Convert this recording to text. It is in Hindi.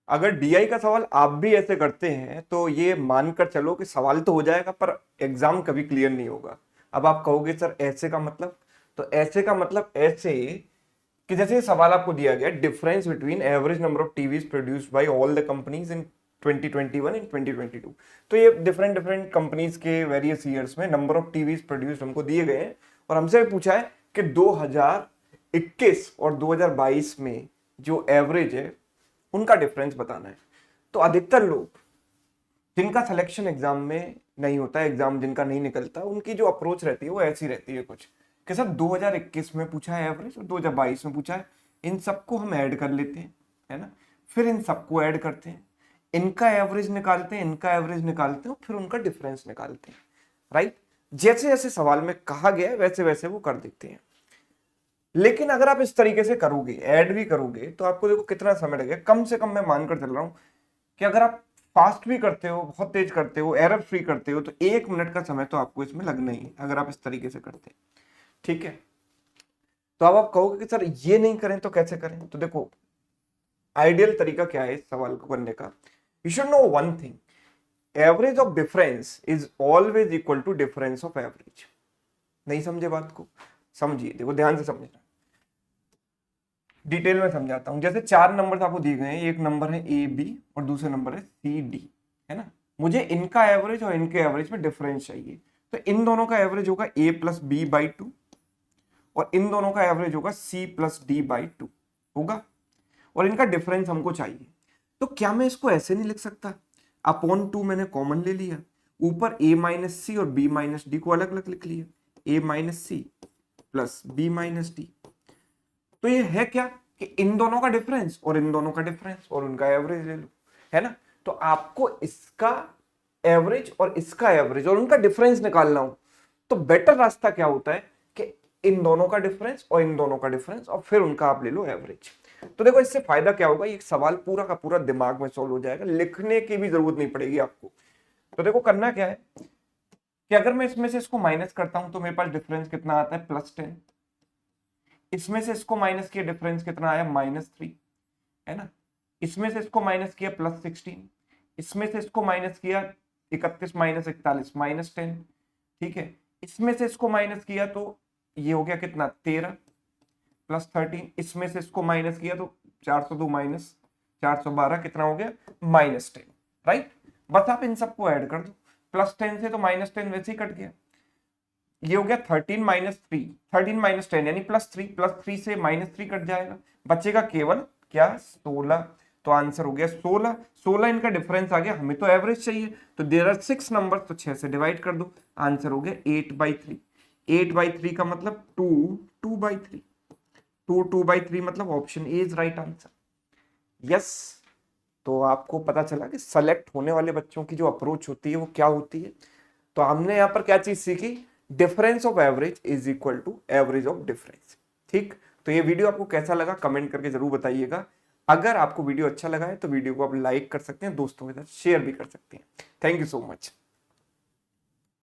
अगर डीआई का सवाल आप भी ऐसे करते हैं तो ये मानकर चलो कि सवाल तो हो जाएगा पर एग्जाम कभी क्लियर नहीं होगा। अब आप कहोगे सर ऐसे का मतलब, तो ऐसे का मतलब ऐसे कि जैसे ये सवाल आपको दिया गया, difference between average number of TVs produced by all the companies in 2021 and 2022। तो ये डिफरेंट डिफरेंट कंपनीज के वेरियस ईयर्स में नंबर ऑफ टीवीज प्रोड्यूस्ड हमको दिए गए हैं और हमसे पूछा है कि 2021 और 2022 में जो एवरेज है उनका डिफरेंस बताना है। तो अधिकतर लोग जिनका सिलेक्शन एग्जाम में नहीं होता है, एग्जाम जिनका नहीं निकलता, उनकी जो अप्रोच रहती है वो ऐसी रहती है कुछ कि सर 2021 में पूछा है एवरेज और 2022 में पूछा है, इन सबको हम ऐड कर लेते हैं, है ना, फिर इन सबको ऐड करते हैं, इनका एवरेज निकालते हैं, इनका एवरेज निकालते हैं, फिर उनका डिफरेंस निकालते हैं। राइट, जैसे जैसे सवाल में कहा गया है वैसे वैसे वो कर देते हैं। लेकिन अगर आप इस तरीके से करोगे, ऐड भी करोगे, तो आपको देखो कितना समय लगेगा। कम से कम मैं मानकर चल रहा हूं कि अगर आप फास्ट भी करते हो, बहुत तेज करते हो, एरर फ्री करते हो, तो 1 मिनट का समय तो आपको इसमें लगना ही है अगर आप इस तरीके से करते हैं। ठीक है, तो अब आप कहोगे कि सर ये नहीं करें तो कैसे करें? तो देखो आइडियल तरीका क्या है इस सवाल को करने का। You should know one thing, average of difference is always equal to difference of average. नहीं समझे बात को? समझिए, देखो ध्यान से समझना, डिटेल में समझाता हूं। जैसे 4 नंबर आपको दिए गए हैं, एक नंबर है ए बी और दूसरे नंबर है सी डी, है ना। मुझे इनका एवरेज और इनके एवरेज में डिफरेंस चाहिए, तो इन दोनों का एवरेज होगा ए प्लस बी बाई 2 और इन दोनों का एवरेज होगा सी प्लस डी बाई 2 होगा, और इनका डिफरेंस हमको चाहिए। तो क्या मैं इसको ऐसे नहीं लिख सकता? अपॉन 2 मैंने कॉमन ले लिया, ऊपर ए माइनस सी और बी माइनस डी को अलग अलग लिख लिया, A minus C plus B minus D. तो ये है क्या कि इन दोनों का डिफरेंस और इन दोनों का डिफरेंस और उनका एवरेज ले लो, है ना। तो आपको इसका एवरेज और इसका एवरेज और उनका डिफरेंस निकालना हो तो बेटर रास्ता क्या होता है कि इन दोनों का डिफरेंस और इन दोनों का डिफरेंस और फिर उनका आप ले लो एवरेज। तो देखो इससे फायदा क्या होगा, ये सवाल पूरा का पूरा दिमाग में सॉल्व हो जाएगा, लिखने की भी जरूरत नहीं पड़ेगी आपको। तो देखो करना क्या है कि अगर मैं इसमें से इसको माइनस करता हूं तो मेरे पास डिफरेंस कितना आता है, +10। इसमें से इसको माइनस किया, डिफरेंस कितना आया, -3, है ना। इसमें से इसको माइनस किया, +16। इसमें से इसको माइनस किया, 31 माइनस 41 -10, ठीक है। इसमें से इसको माइनस किया तो ये हो गया कितना, 13 +13। इसमें से इसको माइनस किया तो 402 माइनस 412 कितना हो गया, -10। राइट, बस आप इन सबको ऐड कर दो, +10 से तो -10 वैसे ही कट गया, ये हो गया 13 माइनस 3, 13 माइनस 10 यानी +3, +3 से -3 कट जाएगा, बचेगा केवल क्या, 16। तो आंसर हो गया 16। 16 इनका डिफरेंस आ गया, हमें तो एवरेज चाहिए, तो देयर आर 6 नंबर, तो 6 से डिवाइड कर दो, आंसर हो गया 8/3। 8/3 का मतलब 2, 2/3, 2, 2/3 मतलब option A is right answer. Yes, तो आपको पता चला कि सेलेक्ट होने वाले बच्चों की जो अप्रोच होती है वो क्या होती है। तो हमने यहाँ पर क्या चीज सीखी, difference of average is equal to average of difference. ठीक, तो ये वीडियो आपको कैसा लगा कमेंट करके जरूर बताइएगा। अगर आपको वीडियो अच्छा लगा है तो वीडियो को आप लाइक कर सकते हैं, दोस्तों के साथ शेयर भी कर सकते हैं। Thank you so much.